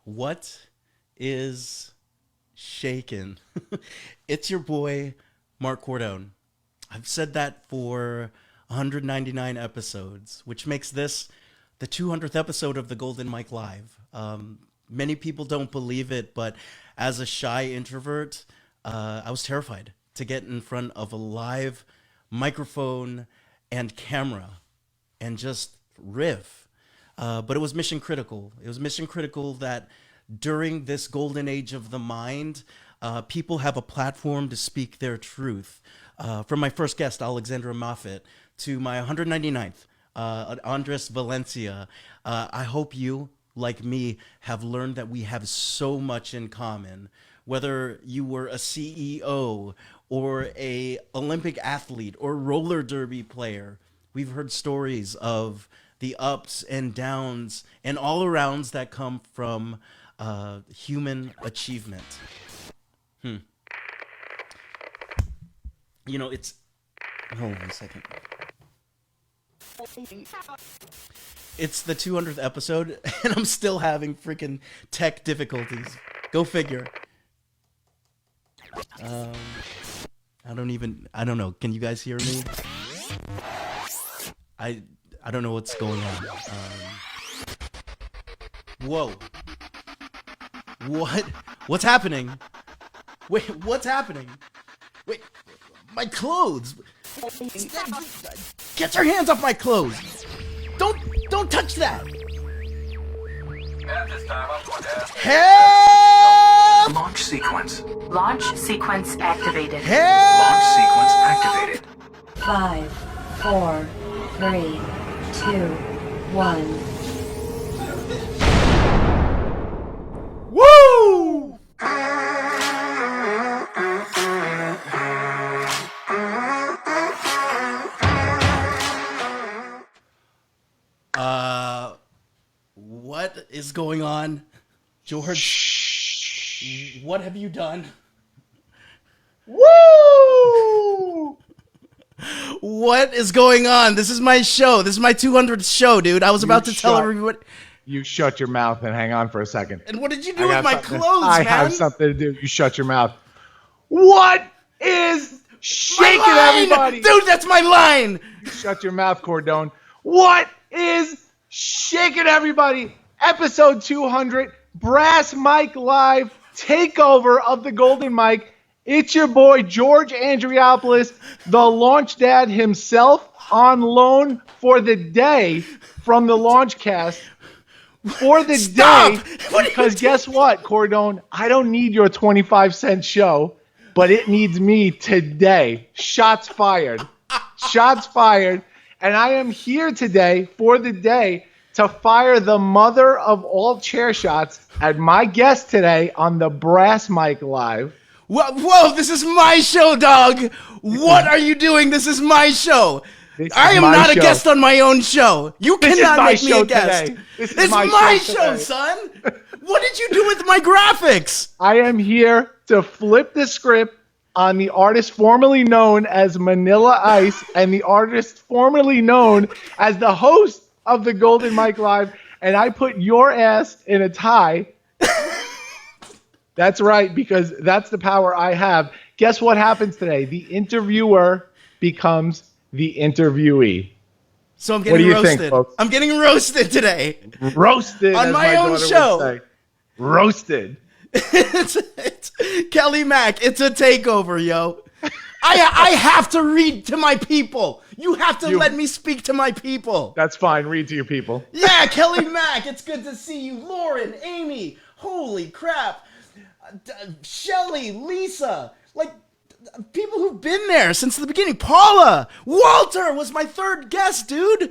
What is shaken? It's your boy, Marc Cordon. I've said that for 199 episodes, which makes this the 200th episode of the Golden Mic Live. Many people don't believe it, but as a shy introvert, I was terrified to get in front of a live microphone and camera and just riff. But it was mission critical. It was mission critical that during this golden age of the mind, people have a platform to speak their truth. From my first guest, Alexandra Moffat, to my 199th, Andres Valencia, I hope you, like me, have learned that we have so much in common. Whether you were a CEO or a Olympic athlete or roller derby player, we've heard stories of the ups and downs and all arounds that come from human achievement. You know, it's... Hold on a second. It's the 200th episode, and I'm still having freaking tech difficulties. Go figure. I don't know. Can you guys hear me? I don't know what's going on. Whoa. What's happening? Wait, what's happening? Wait, my clothes. Get your hands off my clothes. Don't touch that. At this time, I'm going to ask... Help! Launch sequence. Launch sequence activated. Help! Launch sequence activated. 5, 4, 3, 2, 1. Woo! What is going on? George, what have you done? Woo! What is going on? This is my show. This is my 200th show, dude. I was about to tell everybody. You shut your mouth and hang on for a second. And what did you do with my clothes, I man? have something to do. You shut your mouth. What is shaking everybody? Dude, that's my line. You shut your mouth, Cordon. What is shaking everybody? Episode 200, Brass Mic Live, takeover of the Golden Mic. It's your boy, George Andriopoulos, the launch dad himself, on loan for the day from the launch cast. For the day, because guess what, Cordon? I don't need your 25-cent show, but it needs me today. Shots fired. Shots fired. And I am here today for the day to fire the mother of all chair shots at my guest today on the Brass Mic Live. Whoa, this is my show, dog. What are you doing? This is my show. I am not a guest on my own show. You cannot make me a guest. It's my show, son. What did you do with my graphics? I am here to flip the script on the artist formerly known as Manila Ice and the artist formerly known as the host of the Golden Mic Live, and I put your ass in a tie. That's right, because that's the power I have. Guess what happens today? The interviewer becomes the interviewee. So I'm getting roasted. Think, folks? I'm getting roasted today. Roasted on my own show. Roasted. It's Kelly Mack. It's a takeover, yo. I have to read to my people. You have to let me speak to my people. That's fine. Read to your people. Yeah, Kelly Mack. It's good to see you. Lauren, Amy. Holy crap. Shelly, Lisa. Like, people who've been there since the beginning. Paula. Walter was my third guest, dude.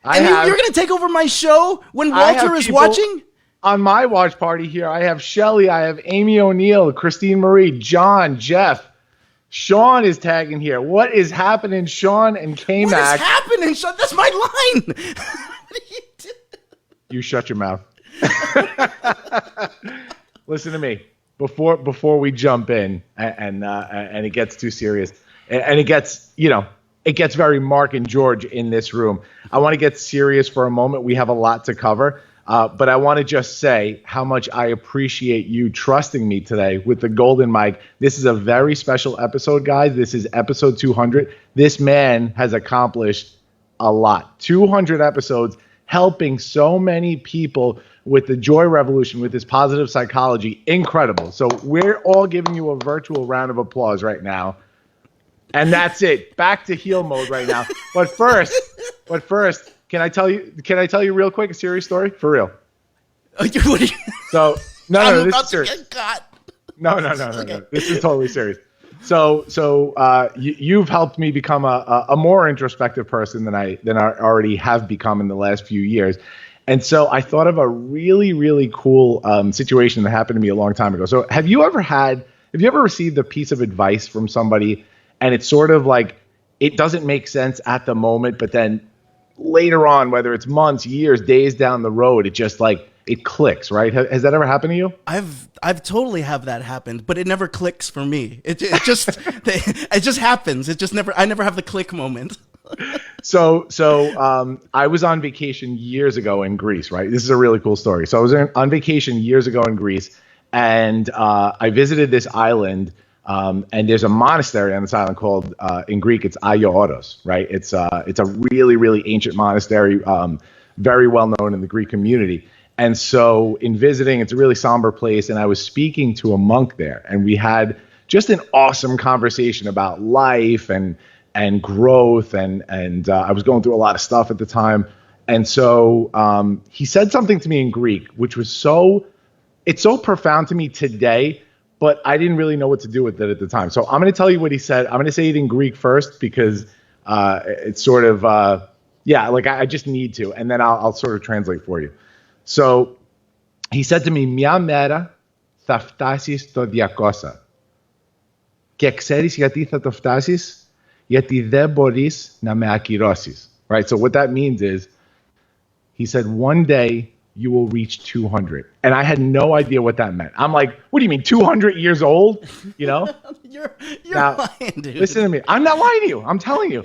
You're going to take over my show when Walter is watching? On my watch party here, I have Shelly, I have Amy O'Neill, Christine Marie, John, Jeff. Sean is tagging here. What is happening, Sean and K-Mac? What is happening, Sean? That's my line. What are you doing? You shut your mouth. Listen to me. Before we jump in and it gets too serious, and it gets very Mark and George in this room. I want to get serious for a moment. We have a lot to cover. But I want to just say how much I appreciate you trusting me today with the golden mic. This is a very special episode, guys. This is episode 200. This man has accomplished a lot. 200 episodes, helping so many people with the joy revolution, with this positive psychology. Incredible. So we're all giving you a virtual round of applause right now. And that's it. Back to heel mode right now. But first, can I tell you real quick a serious story? For real. So no, this is serious. No. This is totally serious. So you've helped me become a more introspective person than I already have become in the last few years. And so I thought of a really, really cool situation that happened to me a long time ago. So have you ever received a piece of advice from somebody and it's sort of like it doesn't make sense at the moment, but then later on, whether it's months, years, days down the road, it just like it clicks, right? Has that ever happened to you? I've totally have that happened, but it never clicks for me. It just it just happens. I never have the click moment. So I was on vacation years ago in Greece, right? This is a really cool story. So I was on vacation years ago in Greece, and I visited this island, and there's a monastery on this island called, in Greek, it's Andriopoulos, right? It's a really, really ancient monastery, very well known in the Greek community. And so in visiting, it's a really somber place, and I was speaking to a monk there, and we had just an awesome conversation about life and growth, and I was going through a lot of stuff at the time. And so he said something to me in Greek, which was it's so profound to me today, but I didn't really know what to do with it at the time. So I'm going to tell you what he said. I'm going to say it in Greek first because it's sort of, I just need to, and then I'll sort of translate for you. So he said to me, «Μια μέρα θα φτάσεις στο 200. Και ξέρεις γιατί θα το φτάσεις? Γιατί δεν μπορείς να με ακυρώσεις». Right? So what that means is, he said, one day you will reach 200. And I had no idea what that meant. I'm like, what do you mean, 200 years old? You know? You're now, lying, dude. Listen to me. I'm not lying to you. I'm telling you.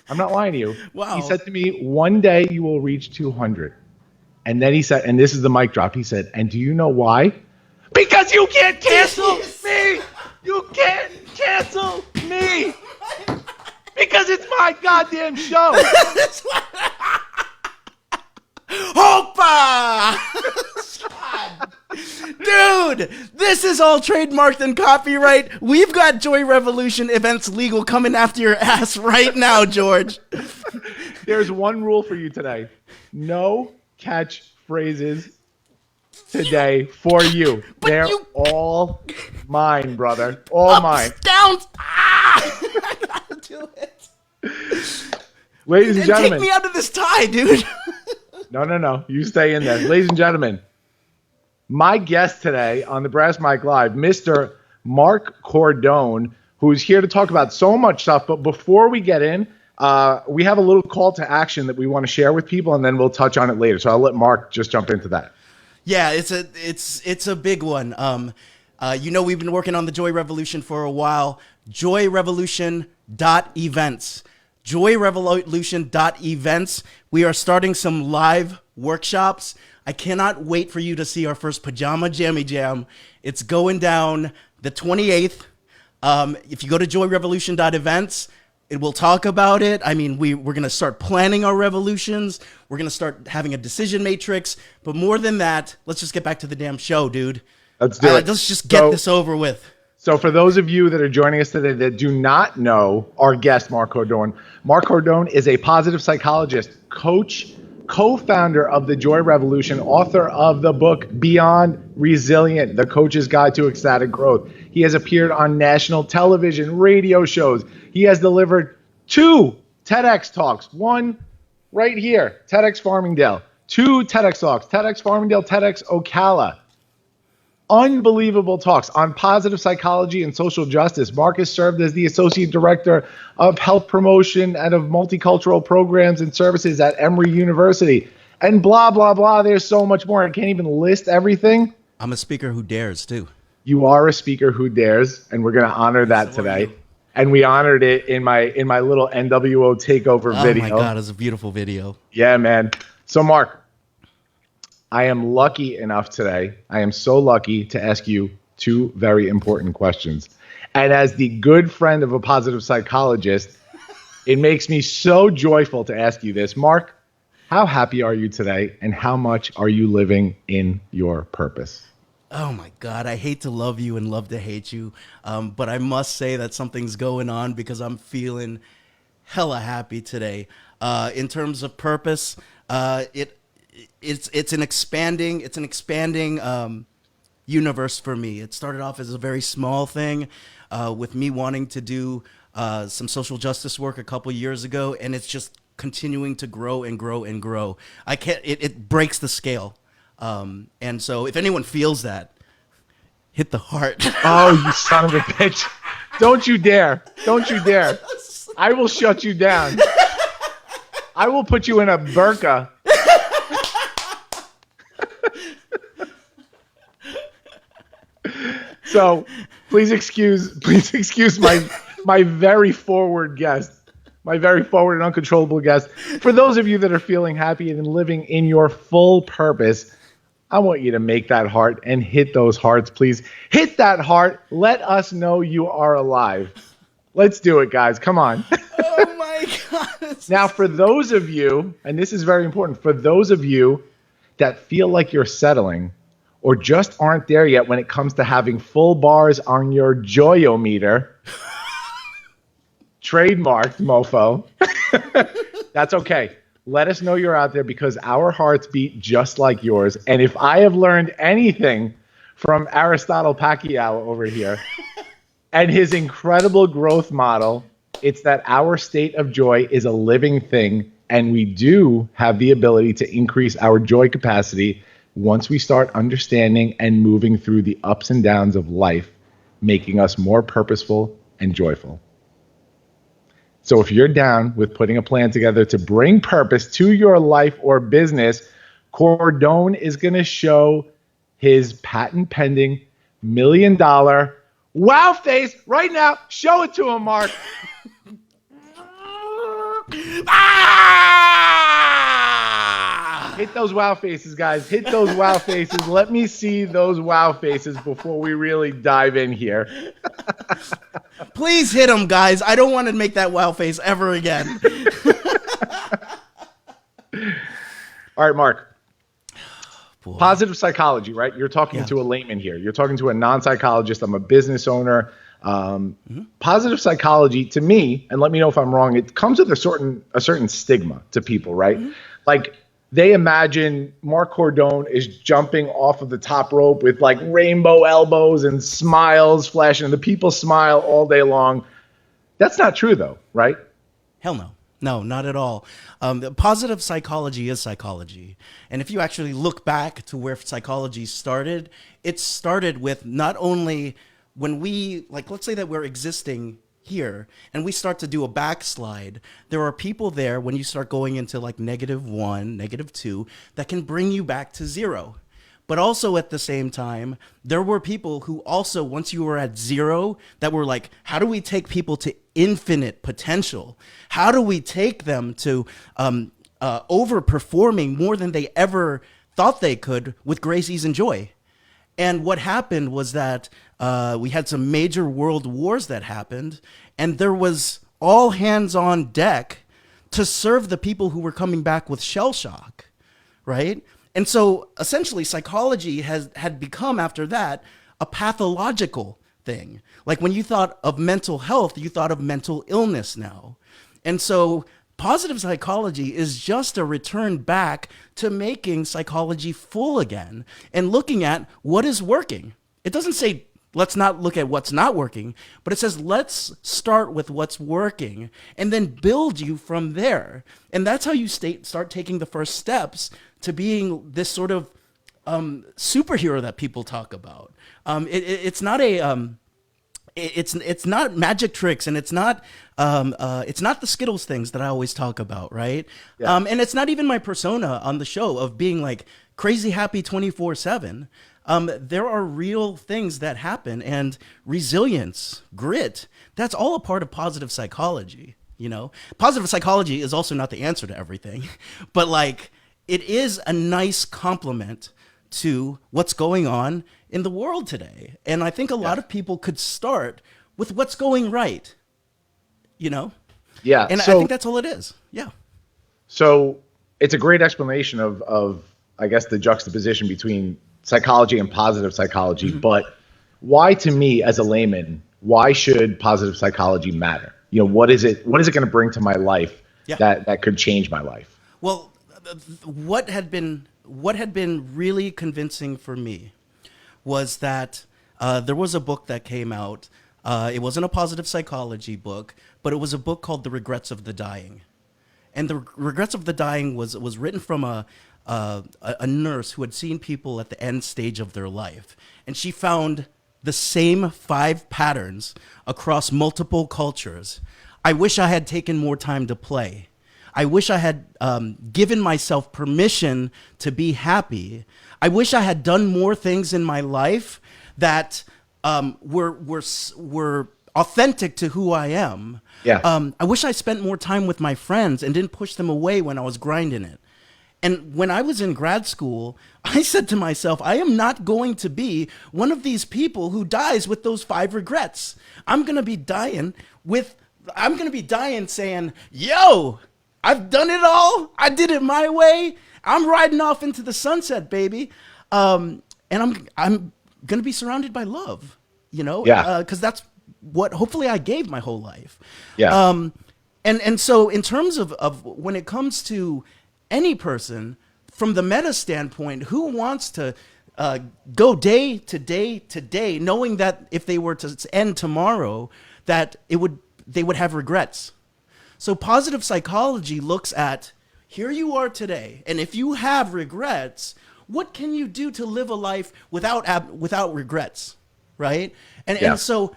I'm not lying to you. Wow. He said to me, one day you will reach 200. And then he said, and this is the mic drop, he said, and do you know why? Because you can't cancel me! You can't cancel me! Because it's my goddamn show! Hoppa! Dude, this is all trademarked and copyright. We've got Joy Revolution Events Legal coming after your ass right now, George. There's one rule for you today. No catch phrases today for you. They're all mine, brother. All mine. Downs. I gotta do it. Ladies and gentlemen. Take me out of this tie, dude. No. You stay in there. Ladies and gentlemen, my guest today on the Brass Mic Live, Mr. Marc Cordon, who's here to talk about so much stuff. But before we get in, we have a little call to action that we want to share with people, and then we'll touch on it later. So I'll let Marc just jump into that. Yeah, it's a big one. We've been working on the Joy Revolution for a while. JoyRevolution.events. JoyRevolution.events. We are starting some live workshops. I cannot wait for you to see our first Pajama Jammy Jam. It's going down the 28th. If you go to JoyRevolution.events, it will talk about it. I mean, we're going to start planning our revolutions. We're going to start having a decision matrix. But more than that, let's just get back to the damn show, dude. Let's do it. Let's just get this over with. So for those of you that are joining us today that do not know our guest, Marc Cordon, Marc Cordon is a positive psychologist, coach, co-founder of the Joy Revolution, author of the book Beyond Resilient, The Coach's Guide to Ecstatic Growth. He has appeared on national television, radio shows. He has delivered 2 TEDx talks, one right here, TEDx Farmingdale, 2 TEDx talks, TEDx Farmingdale, TEDx Ocala. Unbelievable talks on positive psychology and social justice. Marc has served as the Associate Director of Health Promotion and of Multicultural Programs and Services at Emory University. And blah, blah, blah. There's so much more. I can't even list everything. I'm a speaker who dares, too. You are a speaker who dares, and we're going to honor that today. And we honored it in my little NWO takeover video. Oh, my God. It's a beautiful video. Yeah, man. So, Marc, I am lucky enough today. I am so lucky to ask you two very important questions. And as the good friend of a positive psychologist, it makes me so joyful to ask you this. Marc, how happy are you today, and how much are you living in your purpose? Oh my God, I hate to love you and love to hate you, but I must say that something's going on because I'm feeling hella happy today. In terms of purpose, it's an expanding universe for me. It started off as a very small thing, with me wanting to do some social justice work a couple years ago, and it's just continuing to grow and grow and grow. It breaks the scale. And so if anyone feels that, hit the heart. Oh, you son of a bitch. Don't you dare. Don't you dare. I will shut you down. I will put you in a burqa. So please excuse my very forward guest. My very forward and uncontrollable guest. For those of you that are feeling happy and living in your full purpose, I want you to make that heart and hit those hearts, please. Hit that heart. Let us know you are alive. Let's do it, guys. Come on. Oh my God. Now, for those of you, and this is very important, for those of you that feel like you're settling or just aren't there yet when it comes to having full bars on your joyometer, trademarked, mofo. That's okay. Let us know you're out there because our hearts beat just like yours. And if I have learned anything from Aristotle Pacquiao over here and his incredible growth model, it's that our state of joy is a living thing, and we do have the ability to increase our joy capacity once we start understanding and moving through the ups and downs of life, making us more purposeful and joyful. So if you're down with putting a plan together to bring purpose to your life or business, Cordon is going to show his patent pending $1 million wow face right now. Show it to him, Marc. Hit those wow faces, guys. Hit those wow faces. Let me see those wow faces before we really dive in here. Please hit them, guys. I don't want to make that wow face ever again. All right, Marc. Boy. Positive psychology, right? You're talking to a layman here. You're talking to a non-psychologist. I'm a business owner. Positive psychology, to me, and let me know if I'm wrong, it comes with a certain stigma to people, right? Like, they imagine Marc Cordon is jumping off of the top rope with like rainbow elbows and smiles flashing, and the people smile all day long. That's not true, though, right? Hell no. No, not at all. Positive psychology is psychology. And if you actually look back to where psychology started, it started with not only when we, like, let's say that we're existing here and we start to do a backslide, there are people there when you start going into like -1, -2, that can bring you back to 0. But also at the same time, there were people who also, once you were at 0, that were like, how do we take people to infinite potential? How do we take them to overperforming more than they ever thought they could with grace, ease, and joy? And what happened was that we had some major world wars that happened, and there was all hands on deck to serve the people who were coming back with shell shock, right? And so essentially psychology had become, after that, a pathological thing. Like when you thought of mental health, you thought of mental illness now. And so positive psychology is just a return back to making psychology full again and looking at what is working. It doesn't say, let's not look at what's not working, but it says, let's start with what's working and then build you from there. And that's how you start taking the first steps to being this sort of superhero that people talk about. It's not it's not magic tricks, and it's not the Skittles things that I always talk about, right? Yeah. And it's not even my persona on the show of being like crazy happy 24/7. There are real things that happen, and resilience, grit, that's all a part of positive psychology. You know, positive psychology is also not the answer to everything, but like it is a nice complement to what's going on in the world today. And I think a lot of people could start with what's going right, you know? Yeah. And so, I think that's all it is. Yeah. So it's a great explanation of I guess, the juxtaposition between psychology and positive psychology. Mm-hmm. But why, to me, as a layman, why should positive psychology matter? You know, what is it going to bring to my life that could change my life? Well, what had been really convincing for me was that there was a book that came out. It wasn't a positive psychology book, but it was a book called The Regrets of the Dying. And The Regrets of the Dying was written from a nurse who had seen people at the end stage of their life. And she found the same 5 patterns across multiple cultures. I wish I had taken more time to play. I wish I had given myself permission to be happy. I wish I had done more things in my life that were authentic to who I am. Yeah. I wish I spent more time with my friends and didn't push them away when I was grinding it. And when I was in grad school, I said to myself, I am not going to be one of these people who dies with those 5 regrets. I'm going to be dying saying, yo, I've done it all. I did it my way. I'm riding off into the sunset, baby. And I'm going to be surrounded by love, you know? Yeah. Because that's what hopefully I gave my whole life. Yeah. And so in terms of when it comes to any person, from the meta standpoint, who wants to go day to day to day, knowing that if they were to end tomorrow, that they would have regrets? So positive psychology looks at, here you are today, and if you have regrets, what can you do to live a life without regrets, right? And so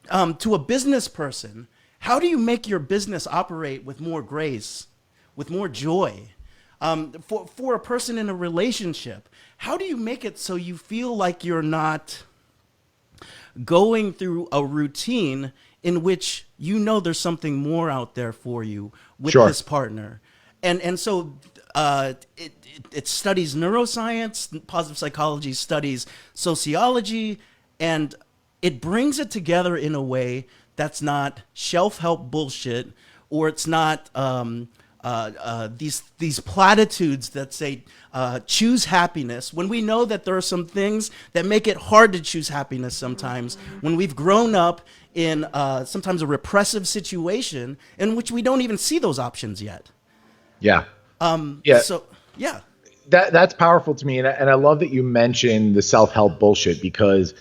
to a business person, how do you make your business operate with more grace, with more joy? For a person in a relationship, how do you make it so you feel like you're not going through a routine in which you know there's something more out there for you with this partner? And so it studies neuroscience, positive psychology studies sociology, and it brings it together in a way that's not shelf help bullshit, or it's not these platitudes that say choose happiness, when we know that there are some things that make it hard to choose happiness sometimes, when we've grown up in sometimes a repressive situation in which we don't even see those options yet. Yeah. So, yeah. That's powerful to me. And I love that you mentioned the self-help bullshit, because,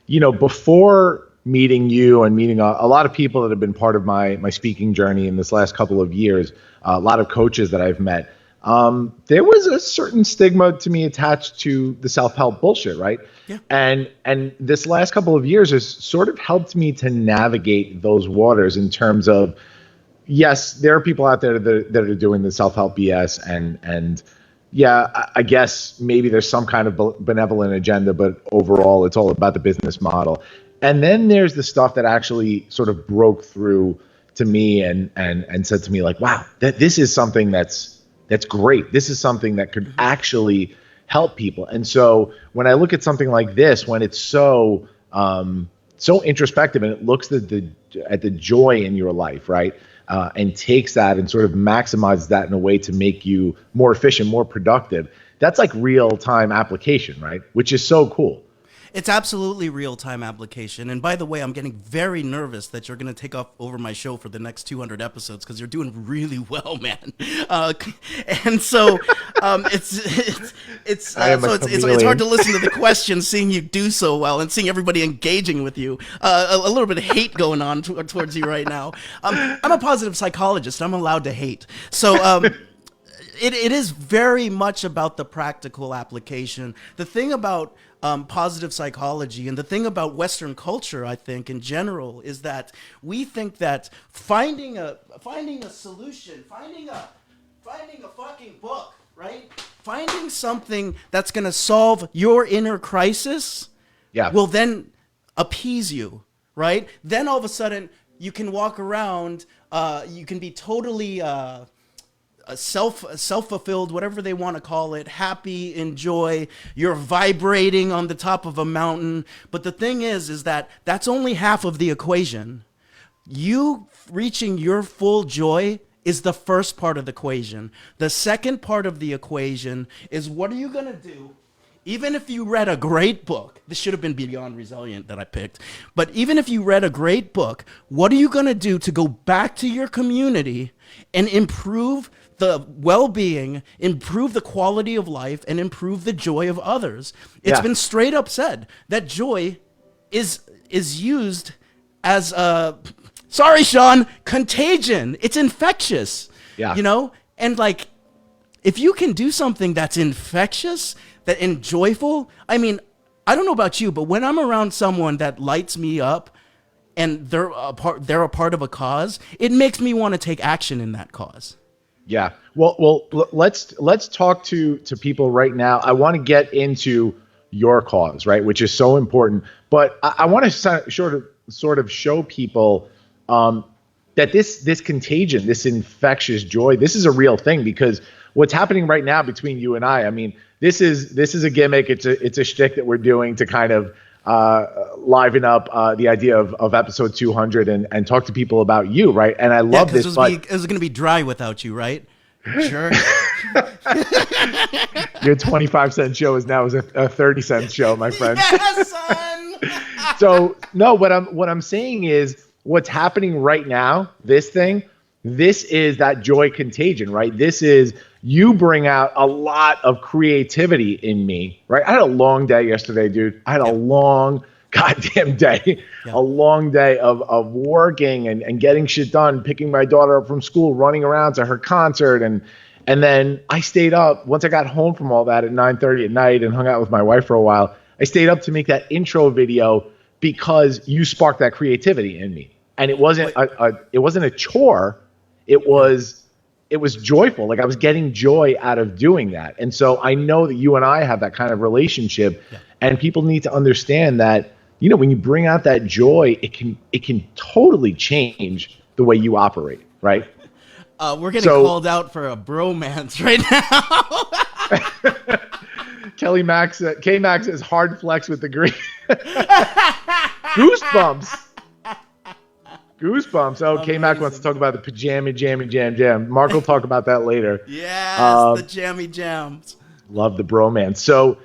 you know, before meeting you and meeting a lot of people that have been part of my speaking journey in this last couple of years, a lot of coaches that I've met, there was a certain stigma to me attached to the self-help bullshit, right? Yeah. And this last couple of years has sort of helped me to navigate those waters in terms of, yes, there are people out there that are doing the self-help BS, and yeah, I guess maybe there's some kind of benevolent agenda, but overall it's all about the business model. And then there's the stuff that actually sort of broke through to me and said to me, like, wow, this is something that's great. This is something that could actually help people. And so when I look at something like this, when it's so introspective and it looks at the joy in your life, right? And takes that and sort of maximizes that in a way to make you more efficient, more productive. That's like real-time application, right? Which is so cool. It's absolutely real-time application. And by the way, I'm getting very nervous that you're going to take off over my show for the next 200 episodes, because you're doing really well, man. And so it's hard to listen to the questions, seeing you do so well and seeing everybody engaging with you. A little bit of hate going on towards you right now. I'm a positive psychologist. I'm allowed to hate. So it is very much about the practical application. The thing about positive psychology and the thing about Western culture, I think, in general, is that we think that finding a solution, finding a fucking book, right? Finding something that's going to solve your inner crisis will then appease you, right? Then all of a sudden you can walk around, you can be totally self-fulfilled, whatever they want to call it, happy, enjoy, you're vibrating on the top of a mountain. But the thing is that that's only half of the equation. You reaching your full joy is the first part of the equation. The second part of the equation is, what are you going to do? Even if you read a great book, this should have been Beyond Resilient that I picked, but even if you read a great book, what are you going to do to go back to your community and improve the well-being, improve the quality of life, and improve the joy of others? It's been straight up said that joy is used as a, sorry, Sean, contagion. It's infectious. Yeah. You know? And like, if you can do something that's infectious, and joyful, I mean, I don't know about you, but when I'm around someone that lights me up and they're a part of a cause, it makes me want to take action in that cause. Yeah. Well, let's talk to people right now. I want to get into your cause, right, which is so important. But I want to sort of show people that this contagion, this infectious joy, this is a real thing, because what's happening right now between you and I mean, this is a gimmick. It's a shtick that we're doing to kind of liven up the idea of episode 200 and talk to people about you, right? And I love this. It was going to be dry without you, right? Sure. Your 25-cent show is now a 30-cent show, my friend. Yes, son. So no, what I'm saying is what's happening right now. This is that joy contagion, right? This is, you bring out a lot of creativity in me, right? I had a long day yesterday, dude. I had a long goddamn day, a long day of working and getting shit done, picking my daughter up from school, running around to her concert. And then I stayed up once I got home from all that at 9:30 at night and hung out with my wife for a while. I stayed up to make that intro video because you sparked that creativity in me. And it wasn't a chore. It was joyful. Like, I was getting joy out of doing that. And so I know that you and I have that kind of relationship, and people need to understand that, you know, when you bring out that joy, it can totally change the way you operate, right? We're getting called out for a bromance right now. K-Max is hard flex with the green. Goosebumps. Oh, K-Mac wants to talk about the pajama jam. Mark will talk about that later. Yes, the jammy jams. Love the bromance. So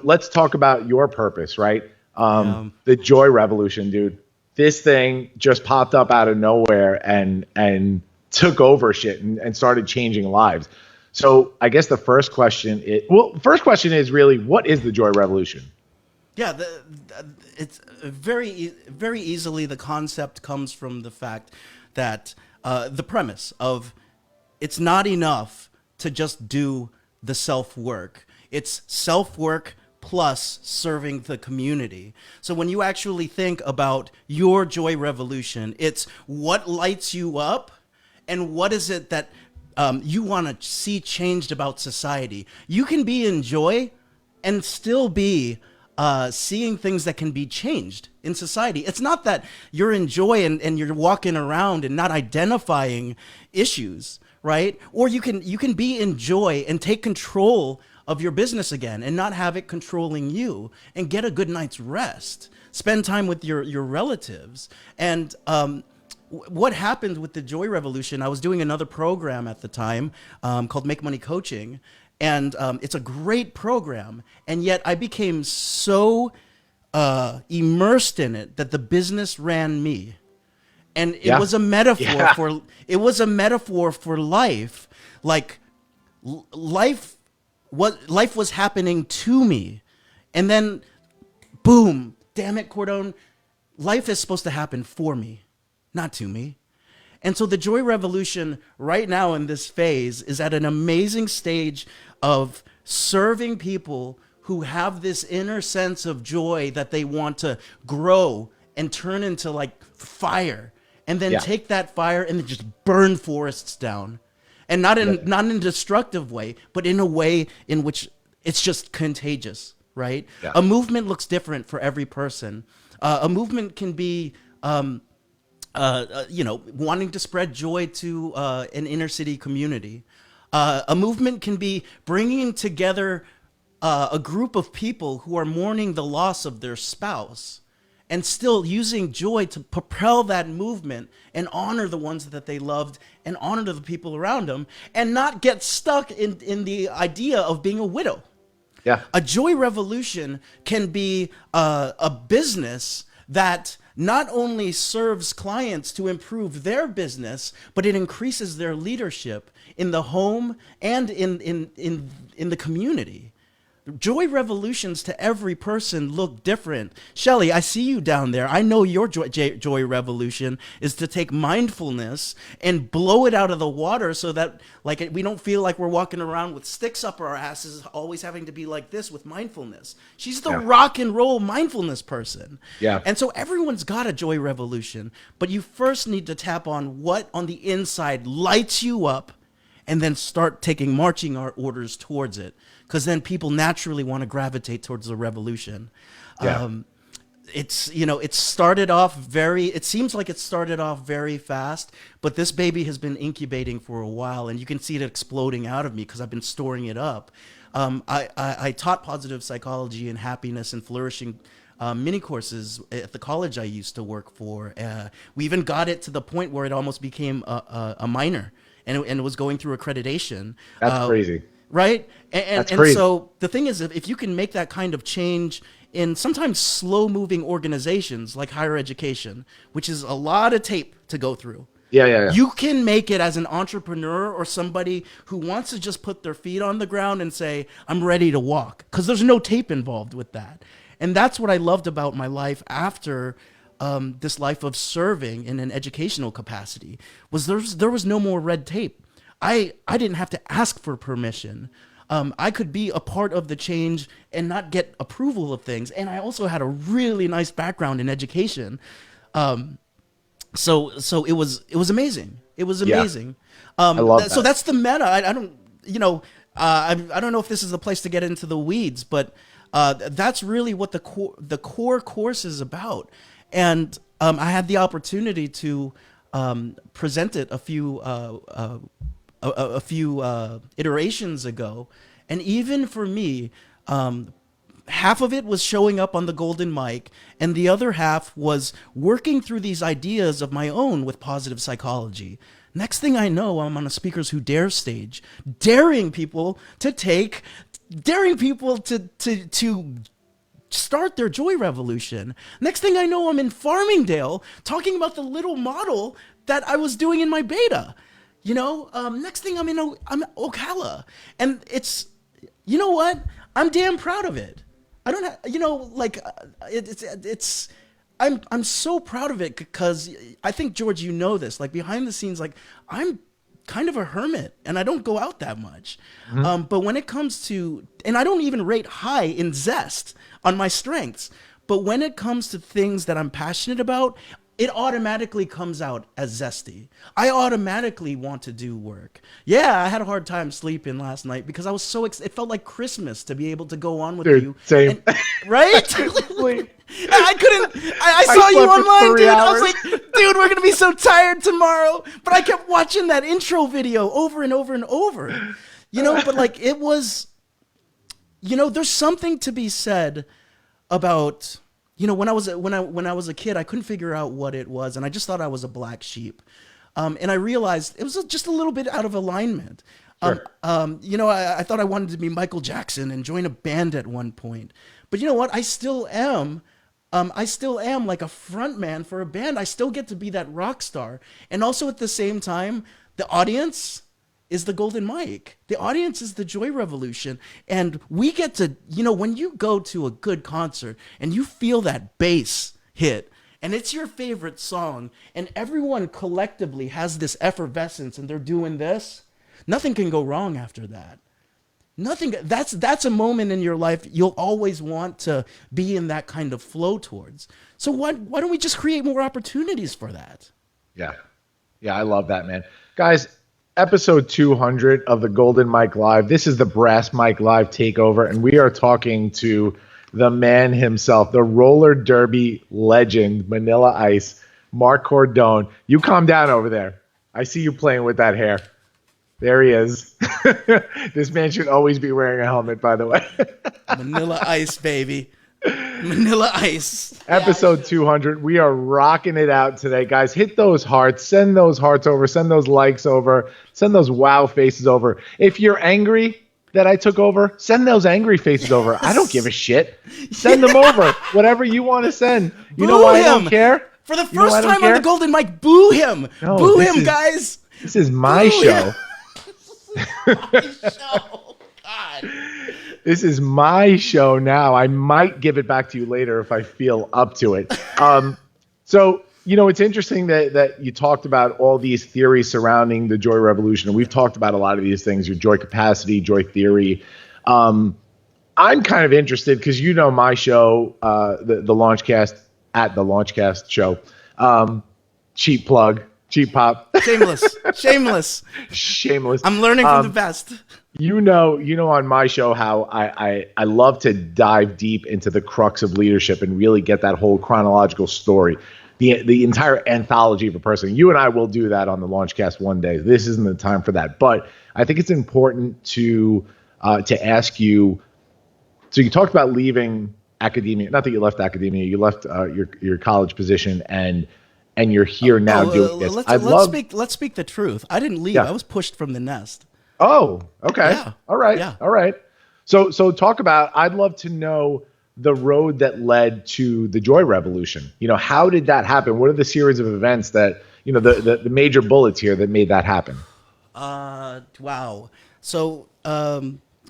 let's talk about your purpose, right? The joy revolution, dude. This thing just popped up out of nowhere and took over shit and started changing lives. So I guess the first question is really, what is the joy revolution? Yeah, it's very easily, the concept comes from the fact that the premise of, it's not enough to just do the self-work. It's self-work plus serving the community. So when you actually think about your joy revolution, it's what lights you up and what is it that you want to see changed about society. You can be in joy and still be seeing things that can be changed in society. It's not that you're in joy and you're walking around and not identifying issues, right? Or you can be in joy and take control of your business again and not have it controlling you, and get a good night's rest. Spend time with your relatives. And what happened with the Joy Revolution, I was doing another program at the time called Make Money Coaching. And it's a great program, and yet I became so immersed in it that the business ran me, and it was a metaphor for life. Like life was happening to me, and then boom, damn it, Cordon, life is supposed to happen for me, not to me. And so the Joy Revolution right now in this phase is at an amazing stage of serving people who have this inner sense of joy that they want to grow and turn into like fire, and then take that fire and then just burn forests down. And not in a destructive way, but in a way in which it's just contagious, right? Yeah. A movement looks different for every person. A movement can be wanting to spread joy to an inner city community. A movement can be bringing together a group of people who are mourning the loss of their spouse and still using joy to propel that movement and honor the ones that they loved and honor the people around them and not get stuck in the idea of being a widow. Yeah. A joy revolution can be a business that not only serves clients to improve their business, but it increases their leadership in the home and in the community. Joy revolutions to every person look different. Shelley, I see you down there. I know your joy revolution is to take mindfulness and blow it out of the water so that like we don't feel like we're walking around with sticks up our asses, always having to be like this with mindfulness. She's the rock and roll mindfulness person. Yeah. And so everyone's got a joy revolution, but you first need to tap on what on the inside lights you up and then start taking marching orders towards it. Because then people naturally want to gravitate towards the revolution. Yeah. It started off it seems like it started off very fast, but this baby has been incubating for a while, and you can see it exploding out of me because I've been storing it up. I taught positive psychology and happiness and flourishing mini courses at the college I used to work for. We even got it to the point where it almost became a minor, and it was going through accreditation. That's crazy. Right? And crazy. So the thing is, if you can make that kind of change in sometimes slow-moving organizations like higher education, which is a lot of tape to go through, Yeah. you can make it as an entrepreneur or somebody who wants to just put their feet on the ground and say, I'm ready to walk, because there's no tape involved with that. And that's what I loved about my life after this life of serving in an educational capacity, was there was no more red tape. I didn't have to ask for permission. I could be a part of the change and not get approval of things. And I also had a really nice background in education. So it was amazing. It was amazing. I love that. So that's the meta. I don't know if this is the place to get into the weeds, but that's really what the core course is about. And I had the opportunity to present it a few iterations ago, and even for me, half of it was showing up on the golden mic, and the other half was working through these ideas of my own with positive psychology. Next thing I know, I'm on a Speakers Who Dare stage, daring people to start their joy revolution. Next thing I know, I'm in Farmingdale talking about the little model that I was doing in my beta. Next thing I'm Ocala, and it's, you know what? I'm damn proud of it. I don't have, I'm so proud of it because I think, George, you know this, like behind the scenes, like I'm kind of a hermit and I don't go out that much. Mm-hmm. But when it comes to, and I don't even rate high in zest on my strengths, but when it comes to things that I'm passionate about, it automatically comes out as zesty. I automatically want to do work. Yeah, I had a hard time sleeping last night because I was so it felt like Christmas to be able to go on with you. Same. And, right? I couldn't. I saw you online, dude. I was like, dude, we're gonna be so tired tomorrow. But I kept watching that intro video over and over and over. But like it was, there's something to be said about. When I was a kid, I couldn't figure out what it was, and I just thought I was a black sheep. And I realized it was just a little bit out of alignment. Sure. I thought I wanted to be Michael Jackson and join a band at one point. But you know what? I still am. I still am like a front man for a band. I still get to be that rock star. And also at the same time, the audience is the golden mic. The audience is the joy revolution. And we get to, when you go to a good concert and you feel that bass hit and it's your favorite song and everyone collectively has this effervescence and they're doing this, nothing can go wrong after that. Nothing. That's a moment in your life you'll always want to be in that kind of flow towards. So why don't we just create more opportunities for that? Yeah, I love that, man. Guys, episode 200 of the Golden Mike Live. This is the Brass Mike Live takeover, and we are talking to the man himself, the roller derby legend, Manila Ice, Marc Cordon. You calm down over there. I see you playing with that hair. There he is. This man should always be wearing a helmet, by the way. Vanilla Ice, baby. Vanilla Ice. Episode 200. We are rocking it out today, guys. Hit those hearts. Send those hearts over. Send those likes over. Send those wow faces over. If you're angry that I took over, send those angry faces over. I don't give a shit. Send them over. Whatever you want to send. You know why I don't care? For the first time on the Golden Mic, boo him. No, boo him, guys. This is my show. My show. God. This is my show now. I might give it back to you later if I feel up to it. So, it's interesting that you talked about all these theories surrounding the joy revolution. And we've talked about a lot of these things, your joy capacity, joy theory. I'm kind of interested because my show, the Launchcast, at the Launchcast show. Cheap plug, cheap pop. Shameless. I'm learning from the best. On my show how I love to dive deep into the crux of leadership and really get that whole chronological story, the entire anthology of a person. You and I will do that on the Launchcast one day. This isn't the time for that, but I think it's important to ask you. So you talked about leaving academia. Not that you left academia. You left your college position and you're here now doing this. Let's speak the truth. I didn't leave. I was pushed from the nest. Oh, okay. Yeah. All right. Yeah. All right. So talk about, I'd love to know the road that led to the joy revolution. How did that happen? What are the series of events that, the major bullets here that made that happen? Wow. So,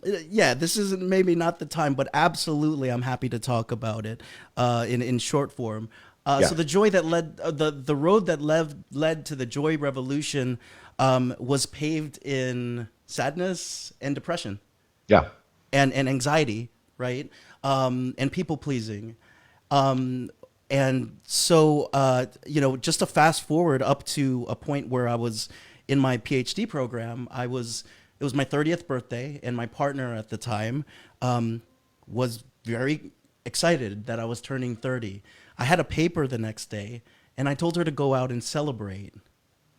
this is maybe not the time, but absolutely I'm happy to talk about it in short form. So the joy that led the road that led to the joy revolution was paved in sadness and depression. Yeah. And anxiety, right? And people pleasing. And so just to fast forward up to a point where I was in my PhD program, it was my 30th birthday, and my partner at the time was very excited that I was turning 30. I had a paper the next day, and I told her to go out and celebrate,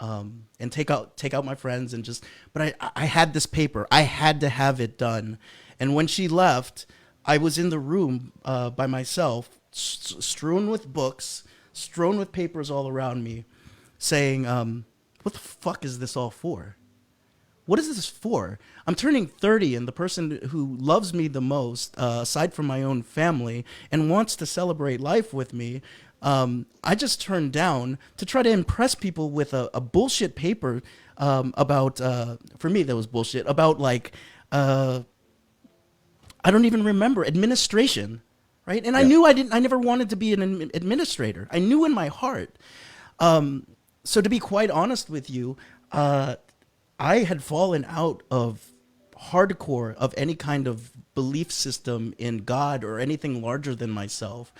and take out my friends but I had this paper. I had to have it done. And when she left, I was in the room by myself, strewn with books, strewn with papers all around me, saying, what the fuck is this all for? What is this for? I'm turning 30, and the person who loves me the most, aside from my own family, and wants to celebrate life with me, I just turned down to try to impress people with a bullshit paper about, for me that was bullshit, about I don't even remember, administration, right? And I knew I never wanted to be an administrator. I knew in my heart. So to be quite honest with you, I had fallen out of hardcore of any kind of belief system in God or anything larger than myself.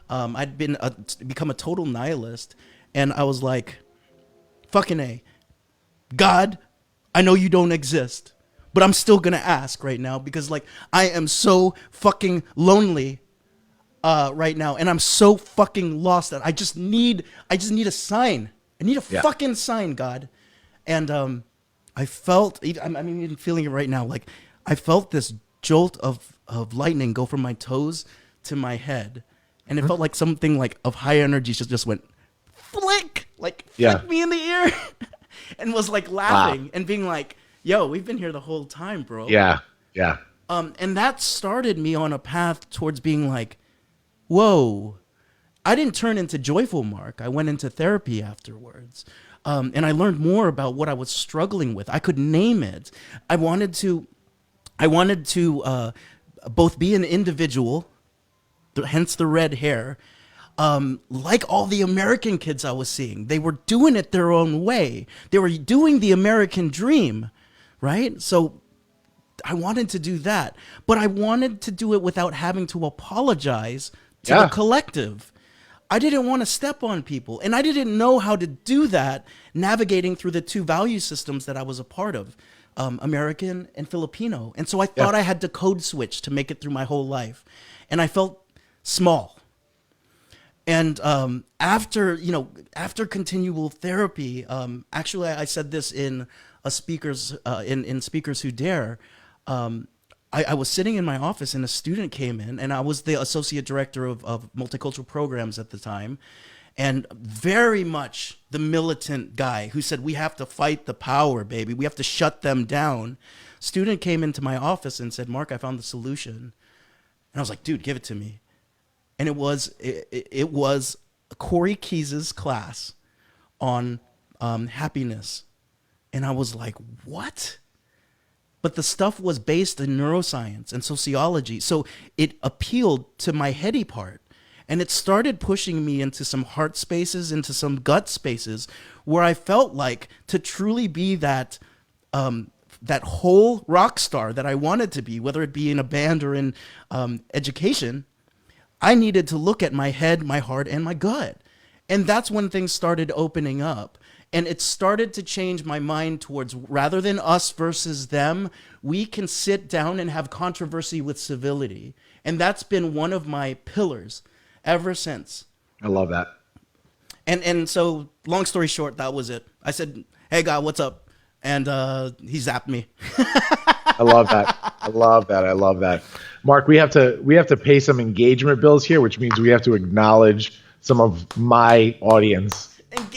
I'd become a total nihilist, and I was like, fucking A, God, I know you don't exist, but I'm still gonna ask right now because I am so fucking lonely right now, and I'm so fucking lost that I just need a sign. I need a fucking sign, God. And I felt, I'm even feeling it right now. I felt this jolt of lightning go from my toes to my head. And it felt like something of high energy just went flick, flick me in the ear and was laughing and being like, yo, we've been here the whole time, bro. Yeah. Yeah. And that started me on a path towards being like, whoa, I didn't turn into joyful Mark. I went into therapy afterwards. And I learned more about what I was struggling with. I could name it. I wanted to both be an individual, hence the red hair, like all the American kids I was seeing. They were doing it their own way. They were doing the American dream, right? So I wanted to do that, but I wanted to do it without having to apologize to the collective. I didn't want to step on people, and I didn't know how to do that navigating through the two value systems that I was a part of, American and Filipino. And so I thought I had to code switch to make it through my whole life. And I felt small. And after continual therapy, actually I said this in a speakers in Speakers Who Dare, I was sitting in my office and a student came in, and I was the associate director of multicultural programs at the time, and very much the militant guy who said, we have to fight the power, baby. We have to shut them down. Student came into my office and said, Mark, I found the solution. And I was like, dude, give it to me. And it was Corey Keyes' class on happiness. And I was like, what? But the stuff was based in neuroscience and sociology. So it appealed to my heady part. And it started pushing me into some heart spaces, into some gut spaces, where I felt like to truly be that that whole rock star that I wanted to be, whether it be in a band or in education, I needed to look at my head, my heart, and my gut. And that's when things started opening up. And it started to change my mind towards, rather than us versus them, we can sit down and have controversy with civility. And that's been one of my pillars ever since. I love that. And so, long story short, that was it. I said, hey, God, what's up? And he zapped me. I love that. I love that. I love that. Mark, we have to pay some engagement bills here, which means we have to acknowledge some of my audience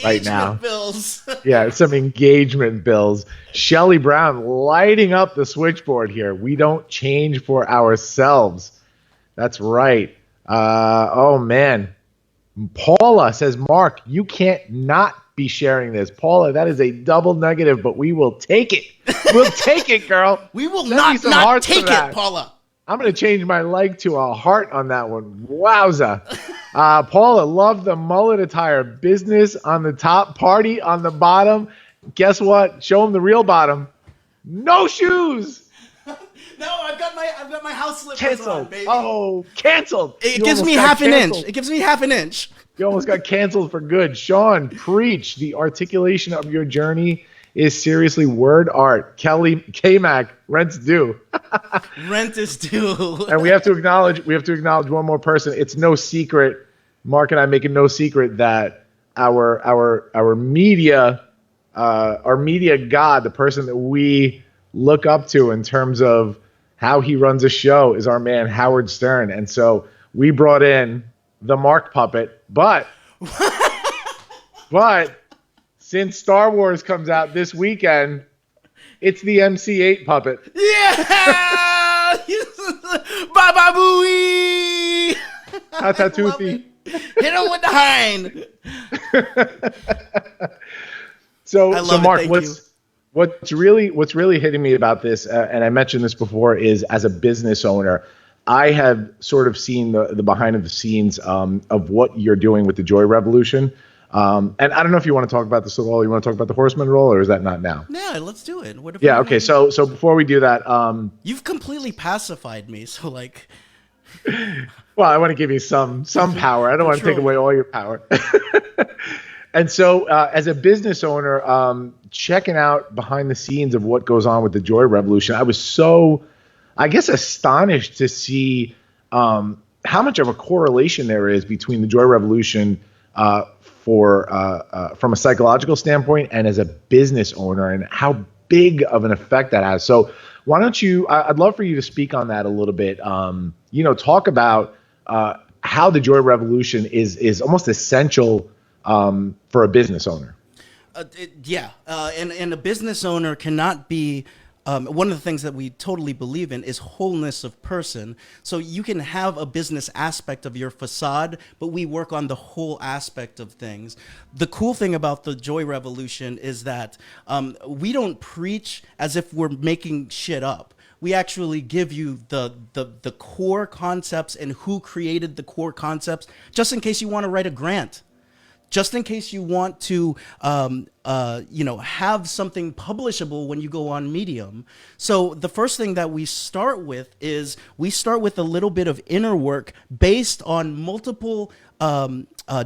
right now. Engagement bills. Yeah, some engagement bills. Shelly Brown lighting up the switchboard here. We don't change for ourselves. That's right. Oh, man. Paula says, Mark, you can't not be sharing this. Paula, that is a double negative, but we will take it. We'll take it, girl. We will Send me not some hearts take for that. it, Paula. I'm going to change my like to a heart on that one. Wowza. Paula, love the mullet attire. Business on the top, party on the bottom. Guess what? Show them the real bottom. No shoes. No, I've got my house slippers Canceled. on, baby. Oh, canceled. It You gives almost me got half an canceled. inch. It gives me half an inch. You almost got canceled for good. Sean, preach. The articulation of your journey is seriously word art. Kelly K-Mac, rent's due. Rent is due. And we have to acknowledge one more person. It's no secret. Mark and I make it no secret that our media god, the person that we look up to in terms of how he runs a show, is our man Howard Stern. And so we brought in the Mark puppet, but since Star Wars comes out this weekend, it's the MC8 puppet. Yeah! Baba Booey! Hatatouthi. Hit him with the hind. So Mark, thank you. what's really hitting me about this, and I mentioned this before, is as a business owner, I have sort of seen the behind the scenes of what you're doing with the Joy Revolution. And I don't know if you want to talk about this at all. You want to talk about the Horseman role, or is that not now? Yeah, let's do it. Yeah. Okay. So before we do that, you've completely pacified me. So like, well, I want to give you some power. I don't want to take away all your power. And so, as a business owner, checking out behind the scenes of what goes on with the Joy Revolution, I was so, I guess, astonished to see how much of a correlation there is between the Joy Revolution from a psychological standpoint and as a business owner, and how big of an effect that has. So why don't you, I'd love for you to speak on that a little bit. Talk about how the Joy Revolution is almost essential for a business owner. And a business owner cannot be, one of the things that we totally believe in is wholeness of person. So you can have a business aspect of your facade, but we work on the whole aspect of things. The cool thing about the Joy Revolution is that we don't preach as if we're making shit up. We actually give you the core concepts and who created the core concepts, just in case you want to write a grant. Just in case you want to, have something publishable when you go on Medium. So the first thing that we start with is we start with a little bit of inner work based on multiple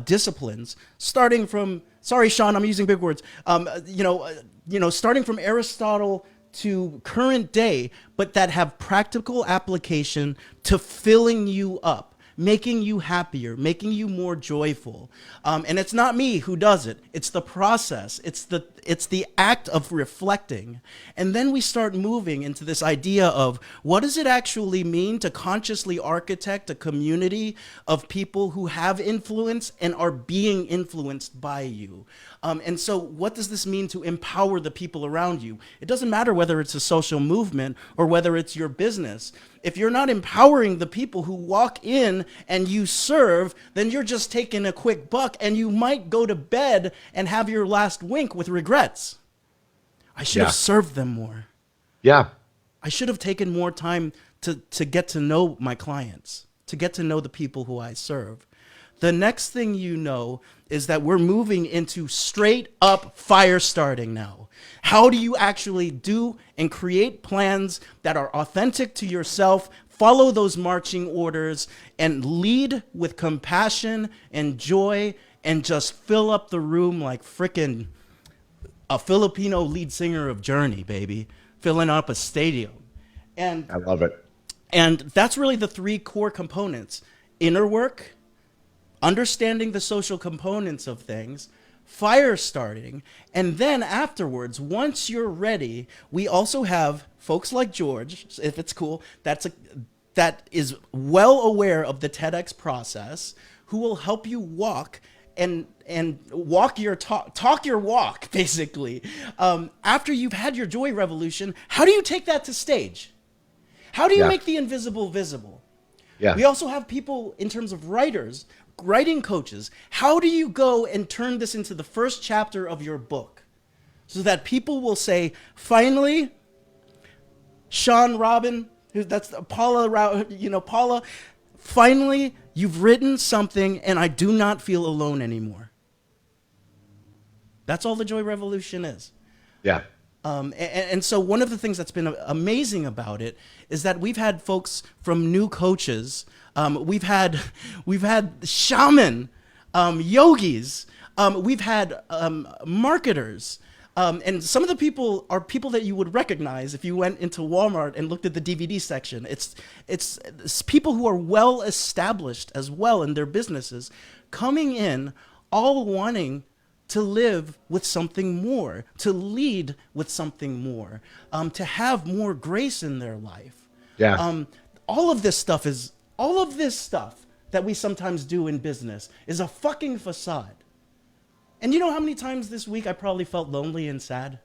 disciplines, starting from, sorry, Sean, I'm using big words, starting from Aristotle to current day, but that have practical application to filling you up, making you happier, making you more joyful. And it's not me who does it. It's the process. It's It's the act of reflecting. And then we start moving into this idea of what does it actually mean to consciously architect a community of people who have influence and are being influenced by you. And so what does this mean to empower the people around you? It doesn't matter whether it's a social movement or whether it's your business. If you're not empowering the people who walk in and you serve, then you're just taking a quick buck, and you might go to bed and have your last wink with regrets. I should have served them more. Yeah. I should have taken more time to get to know my clients, to get to know the people who I serve. The next thing you know is that we're moving into straight up fire starting now. How do you actually do and create plans that are authentic to yourself, follow those marching orders, and lead with compassion and joy, and just fill up the room like frickin' a Filipino lead singer of Journey, baby, filling up a stadium. And I love it. And that's really the three core components: inner work, understanding the social components of things, fire starting, and then afterwards, once you're ready, we also have folks like George, if it's cool, that is well aware of the TEDx process, who will help you walk and walk your talk your walk, basically. After you've had your joy revolution, how do you take that to stage? How do you make the invisible visible? Yeah. We also have people in terms of writers, writing coaches. How do you go and turn this into the first chapter of your book so that people will say, finally, Sean Robin, that's Paula, Paula, finally, you've written something and I do not feel alone anymore. That's all the Joy Revolution is. Yeah. And so one of the things that's been amazing about it is that we've had folks from new coaches, we've had shaman, yogis, we've had marketers, and some of the people are people that you would recognize if you went into Walmart and looked at the DVD section. It's people who are well established as well in their businesses, coming in, all wanting to live with something more, to lead with something more, to have more grace in their life. Yeah. All of this stuff that we sometimes do in business is a fucking facade. And you know how many times this week I probably felt lonely and sad?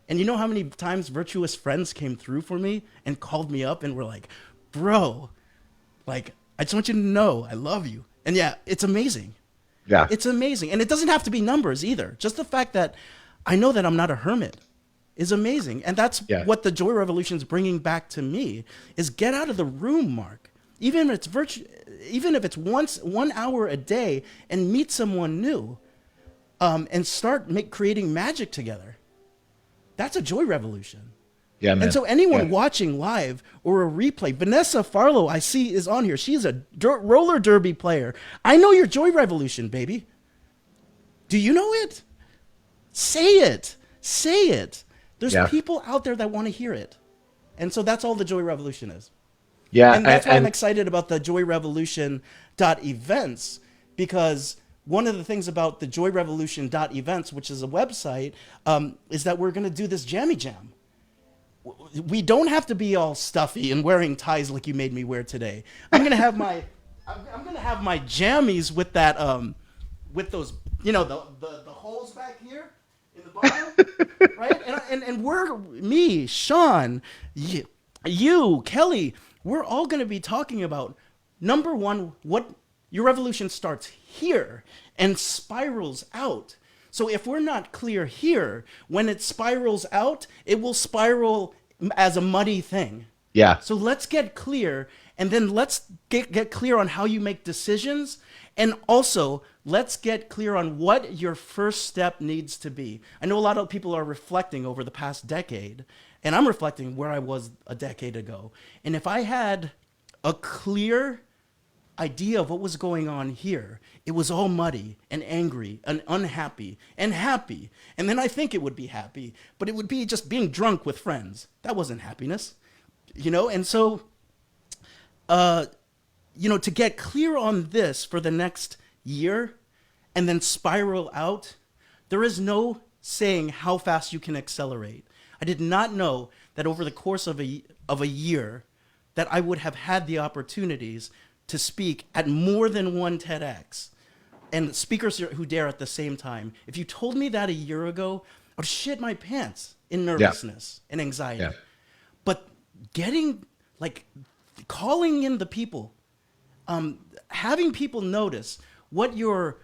And you know how many times virtuous friends came through for me and called me up and were like, bro, like, I just want you to know I love you. And yeah, it's amazing. Yeah. It's amazing. And it doesn't have to be numbers either. Just the fact that I know that I'm not a hermit is amazing. And that's what the Joy Revolution is bringing back to me, is get out of the room, Mark. Even if it's 1 hour a day, and meet someone new, and start creating magic together. That's a Joy Revolution. Yeah, man. And so anyone watching live or a replay, Vanessa Farlow, I see, is on here. She's a roller derby player. I know your Joy Revolution, baby. Do you know it? Say it. Say it. There's people out there that want to hear it. And so that's all the Joy Revolution is. Yeah. And that's why I'm excited about the Joy Revolution events, because one of the things about the Joy Revolution events, which is a website, is that we're going to do this jammy jam. We don't have to be all stuffy and wearing ties like you made me wear today. I'm gonna have my jammies with that with those, you know, the holes back here in the bottom, right? And we're me, Sean, you, Kelly, we're all gonna be talking about, number one, what your revolution starts here and spirals out. So if we're not clear here, when it spirals out, it will spiral as a muddy thing. Yeah. So let's get clear, and then let's get clear on how you make decisions, and also let's get clear on what your first step needs to be. I know a lot of people are reflecting over the past decade, and I'm reflecting where I was a decade ago. And if I had a clear idea of what was going on here, it was all muddy and angry and unhappy and happy. And then I think it would be happy, but it would be just being drunk with friends. That wasn't happiness, you know? And so, to get clear on this for the next year and then spiral out, there is no saying how fast you can accelerate. I did not know that over the course of a year that I would have had the opportunities to speak at more than one TEDx and speakers who dare at the same time. If you told me that a year ago, I would shit my pants in nervousness and anxiety. Yeah. But calling in the people, having people notice what your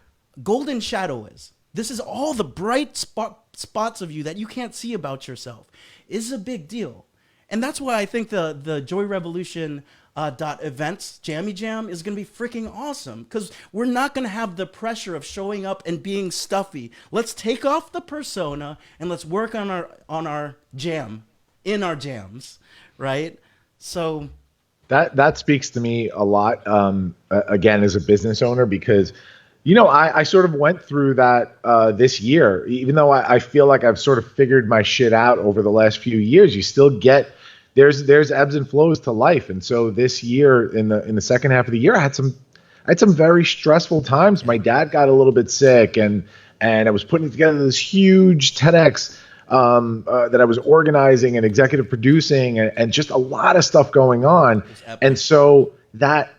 golden shadow is. This is all the bright spots of you that you can't see about yourself is a big deal. And that's why I think the Joy Revolution events Jammy Jam is going to be freaking awesome, because we're not going to have the pressure of showing up and being stuffy. Let's take off the persona and let's work on our jam in our jams, right? So that speaks to me a lot, again, as a business owner, because I sort of went through that this year. Even though I feel like I've sort of figured my shit out over the last few years, you still get there's ebbs and flows to life. And so this year, in the second half of the year, I had some very stressful times. My dad got a little bit sick, and I was putting together this huge TEDx that I was organizing and executive producing, and just a lot of stuff going on. And so that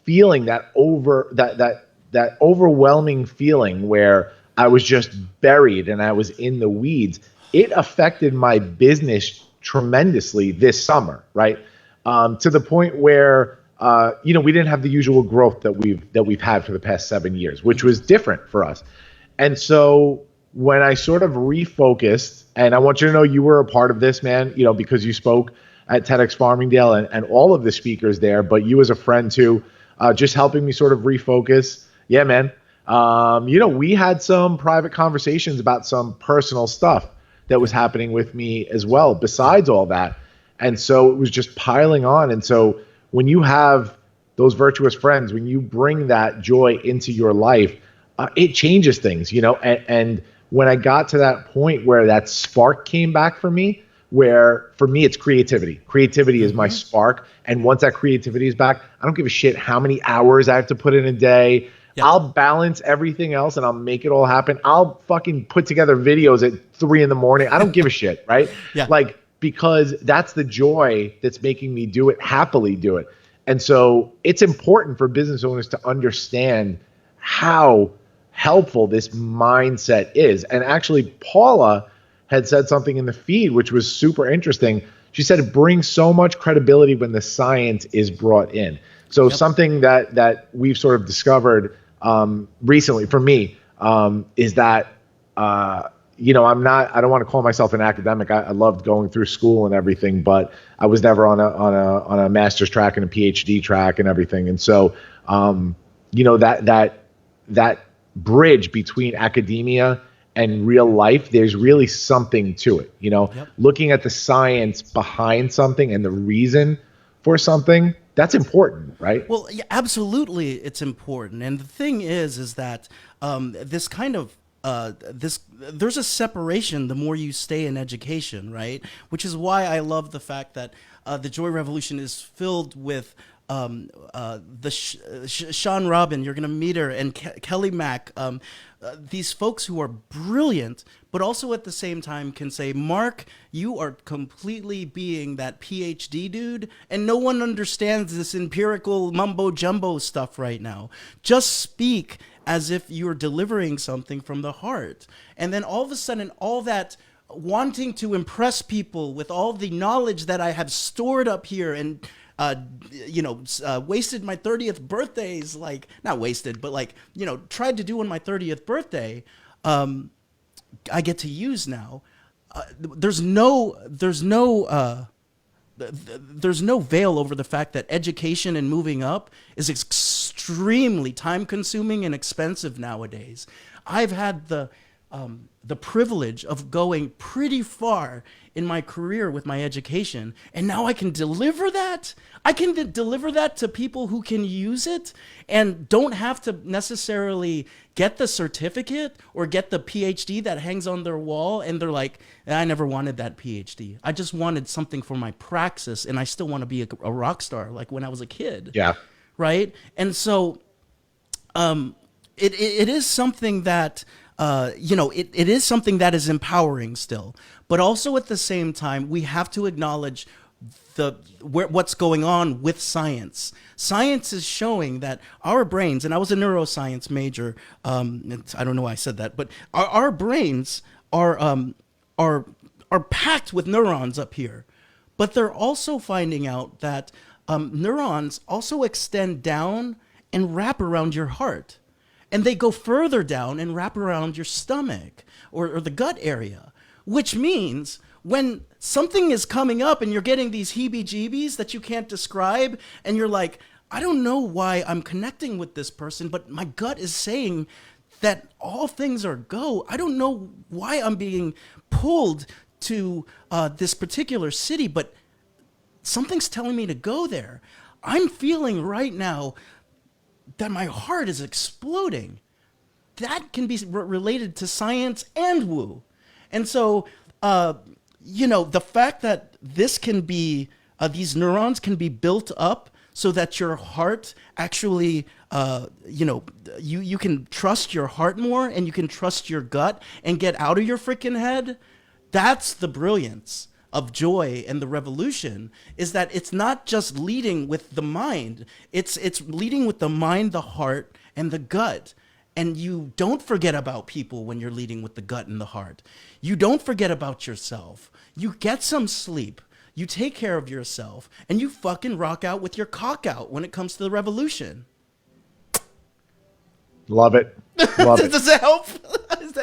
feeling, that overwhelming feeling where I was just buried and I was in the weeds, it affected my business tremendously this summer, right? To the point where we didn't have the usual growth that we've had for the past 7 years, which was different for us. And so when I sort of refocused, and I want you to know you were a part of this, man, because you spoke at TEDx Farmingdale and all of the speakers there, but you as a friend too, just helping me sort of refocus. Yeah, man. We had some private conversations about some personal stuff that was happening with me as well, besides all that. And so it was just piling on. And so when you have those virtuous friends, when you bring that joy into your life, it changes things, and when I got to that point where that spark came back for me, where for me it's creativity. Creativity is my spark. And once that creativity is back, I don't give a shit how many hours I have to put in a day. Yeah. I'll balance everything else and I'll make it all happen. I'll fucking put together videos at 3 a.m. I don't give a shit, right? Yeah. Because that's the joy that's making me do it, happily do it. And so it's important for business owners to understand how helpful this mindset is. And actually, Paula had said something in the feed which was super interesting. She said it brings so much credibility when the science is brought in. So something that we've sort of discovered recently for me is that I don't want to call myself an academic. I loved going through school and everything, but I was never on a master's track and a PhD track and everything. And so that bridge between academia and real life, there's really something to it. Looking at the science behind something and the reason for something, that's important, right? Well, yeah, absolutely, it's important. And the thing is that this kind of there's a separation the more you stay in education, right? Which is why I love the fact that the Joy Revolution is filled with Sean Robin, you're going to meet her, and Kelly Mack, these folks who are brilliant, but also at the same time can say, Mark, you are completely being that PhD dude, and no one understands this empirical mumbo jumbo stuff right now. Just speak as if you're delivering something from the heart. And then all of a sudden, all that wanting to impress people with all the knowledge that I have stored up here and wasted my 30th birthdays, not wasted, but tried to do on my 30th birthday, I get to use now. There's no veil over the fact that education and moving up is extremely time consuming and expensive nowadays. I've had the privilege of going pretty far in my career with my education, and now I can deliver that. I can deliver that to people who can use it and don't have to necessarily get the certificate or get the PhD that hangs on their wall, and they're like, I never wanted that PhD. I just wanted something for my praxis, and I still want to be a rock star like when I was a kid. Yeah. Right? And so it is something that it is something that is empowering still. But also at the same time, we have to acknowledge what's going on with science. Science is showing that our brains, and I was a neuroscience major. I don't know why I said that, but our brains are packed with neurons up here. But they're also finding out that neurons also extend down and wrap around your heart. And they go further down and wrap around your stomach or the gut area, which means when something is coming up and you're getting these heebie-jeebies that you can't describe, and you're like, I don't know why I'm connecting with this person, but my gut is saying that all things are go. I don't know why I'm being pulled to this particular city, but something's telling me to go there. I'm feeling right now that my heart is exploding. That can be related to science and woo. And so, the fact that this can be, these neurons can be built up so that your heart actually, you can trust your heart more and you can trust your gut and get out of your freaking head. That's the brilliance of joy and the revolution, is that it's not just leading with the mind. It's leading with the mind, the heart, and the gut. And you don't forget about people when you're leading with the gut and the heart. You don't forget about yourself. You get some sleep. You take care of yourself. And you fucking rock out with your cock out when it comes to the revolution. Love it. Love it. Does that help?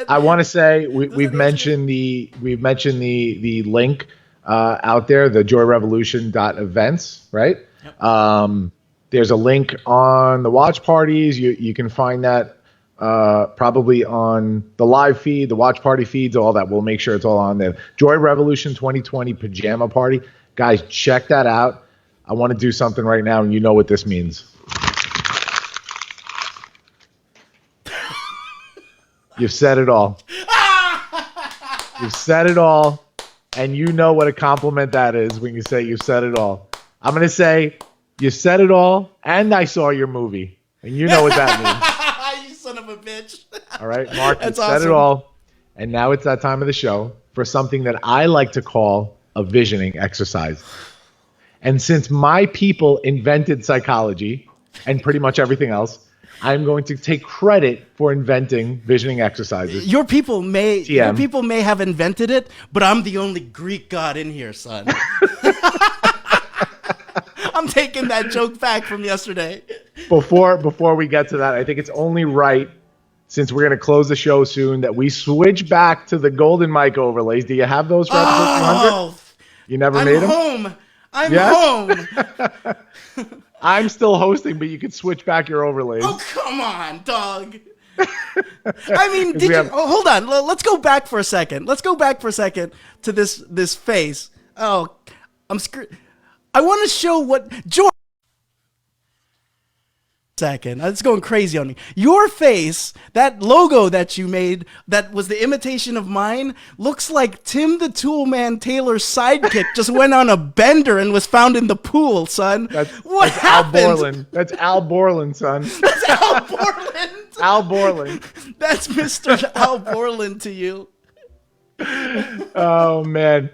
I want to say we've mentioned the link out there, the joyrevolution.events, right? Yep. There's a link on the watch parties. You can find that probably on the live feed, the watch party feeds, all that. We'll make sure it's all on there. Joy Revolution 2020 Pajama Party. Guys, check that out. I want to do something right now, and you know what this means. You've said it all. You've said it all, and you know what a compliment that is when you say you've said it all. I'm going to say you said it all, and I saw your movie, and you know what that means. You son of a bitch. All right, Mark, you That's said awesome. it all, and now it's that time of the show for something that I like to call a visioning exercise. And since my people invented psychology and pretty much everything else, I'm going to take credit for inventing visioning exercises. Your people may have invented it, but I'm the only Greek god in here, son. I'm taking that joke back from yesterday. Before we get to that, I think it's only right, since we're going to close the show soon, that we switch back to the golden mic overlays. Do you have those for episode 200? You never made them? I'm home. I'm still hosting, but you can switch back your overlays. Oh, come on, dog. I mean, hold on. Let's go back for a second. To this face. Oh, I'm screwed. I want to show what George. Second, it's going crazy on me. Your face, that logo that you made, that was the imitation of mine, looks like Tim the Toolman Taylor's sidekick just went on a bender and was found in the pool, son. What happened? Al Borland. That's Al Borland, son. That's Al Borland. Al Borland. That's Mr. Al Borland to you. Oh, man.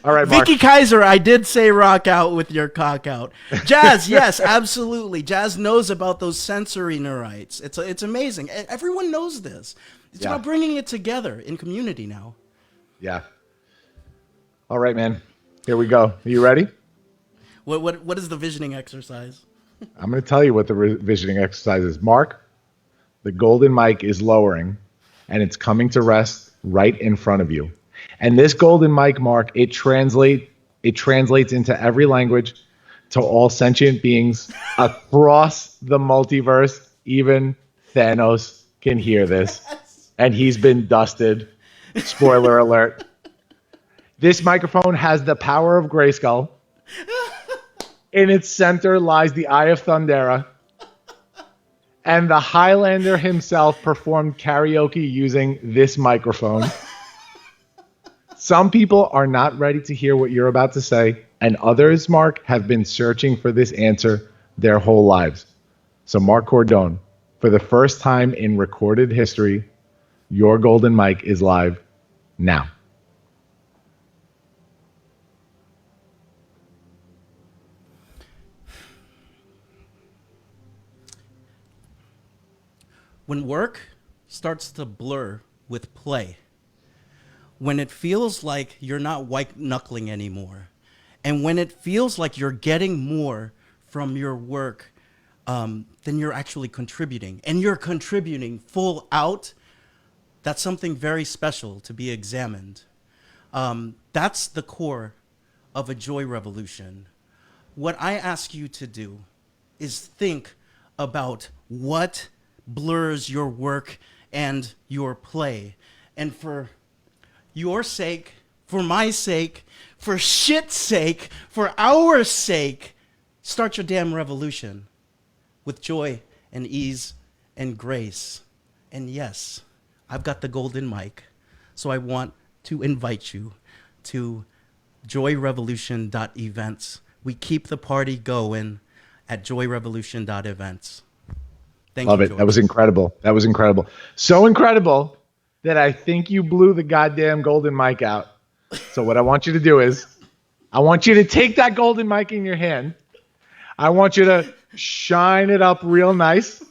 All right, Mark. Vicky Kaiser, I did say rock out with your cock out. Jazz, yes, absolutely. Jazz knows about those sensory neurites. It's amazing. Everyone knows this. It's about bringing it together in community now. Yeah. All right, man. Here we go. Are you ready? What is the visioning exercise? I'm going to tell you what the visioning exercise is. Mark, the golden mic is lowering, and it's coming to rest right in front of you. And this golden mic, Mark, it translates into every language to all sentient beings across the multiverse. Even Thanos can hear this. And he's been dusted. Spoiler alert. This microphone has the power of Grayskull. In its center lies the Eye of Thundera. And the Highlander himself performed karaoke using this microphone. Some people are not ready to hear what you're about to say, and others, Mark, have been searching for this answer their whole lives. So Marc Cordon, for the first time in recorded history, Your golden mic is live now. When work starts to blur with play, when it feels like you're not white knuckling anymore, and when it feels like you're getting more from your work than you're actually contributing, and you're contributing full out, that's something very special to be examined. That's the core of a joy revolution. What I ask you to do is think about what blurs your work and your play. And for your sake, for my sake, for shit's sake, for our sake, start your damn revolution with joy and ease and grace. And yes, I've got the golden mic, so I want to invite you to joyrevolution.events. We keep the party going at joyrevolution.events. Love it. George. That was incredible. That was incredible. So incredible that I think you blew the goddamn golden mic out. So what I want you to do is I want you to take that golden mic in your hand. I want you to shine it up real nice.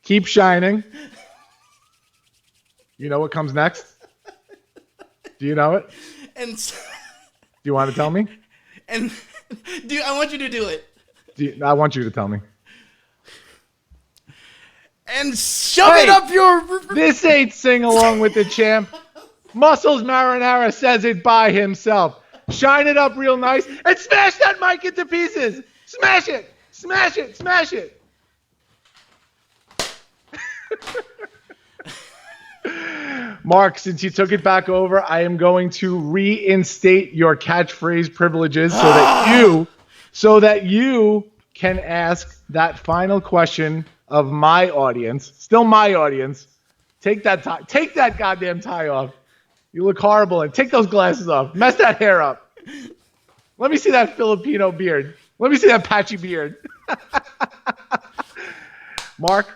Keep shining. You know what comes next? Do you know it? And Do you want to tell me? and I want you to do it. I want you to tell me. And shove it up your... This ain't sing along with the champ. Muscles Marinara says it by himself. Shine it up real nice and smash that mic into pieces. Smash it. Smash it. Smash it. Mark, since you took it back over, I am going to reinstate your catchphrase privileges so that you can ask that final question of my audience, still my audience. Take that tie, take that goddamn tie off. You look horrible, and take those glasses off. Mess that hair up. Let me see that Filipino beard. Let me see that patchy beard. Mark,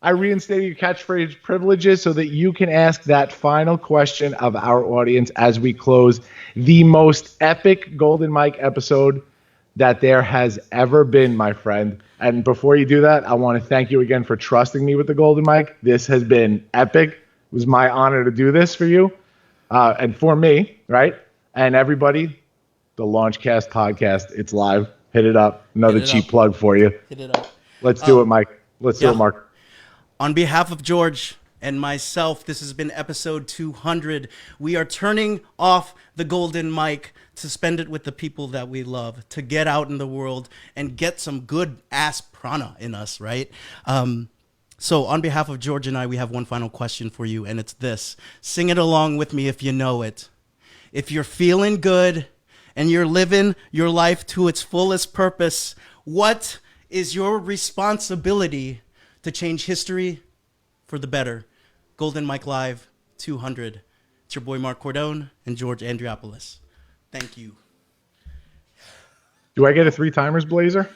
I reinstated your catchphrase privileges so that you can ask that final question of our audience as we close the most epic Golden Mike episode that there has ever been, my friend. And before you do that, I want to thank you again for trusting me with the Golden Mike. This has been epic. It was my honor to do this for you and for me, right? And everybody, the Launchcast podcast, it's live. Hit it up. Another cheap plug for you. Hit it up. Let's do it, Mike. Let's do it, Mark. On behalf of George and myself, this has been episode 200. We are turning off the golden mic to spend it with the people that we love, to get out in the world and get some good ass prana in us, right? So on behalf of George and I, we have one final question for you, and it's this. Sing it along with me if you know it. If you're feeling good and you're living your life to its fullest purpose, what is your responsibility to change history for the better? Golden Mike Live 200. It's your boy Marc Cordon and George Andriopoulos. Thank you. Do I get a 3-timers blazer?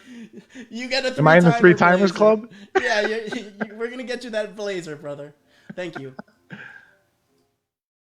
You get a 3-timer. Am I in the 3-timers club? Yeah, we're going to get you that blazer, brother. Thank you.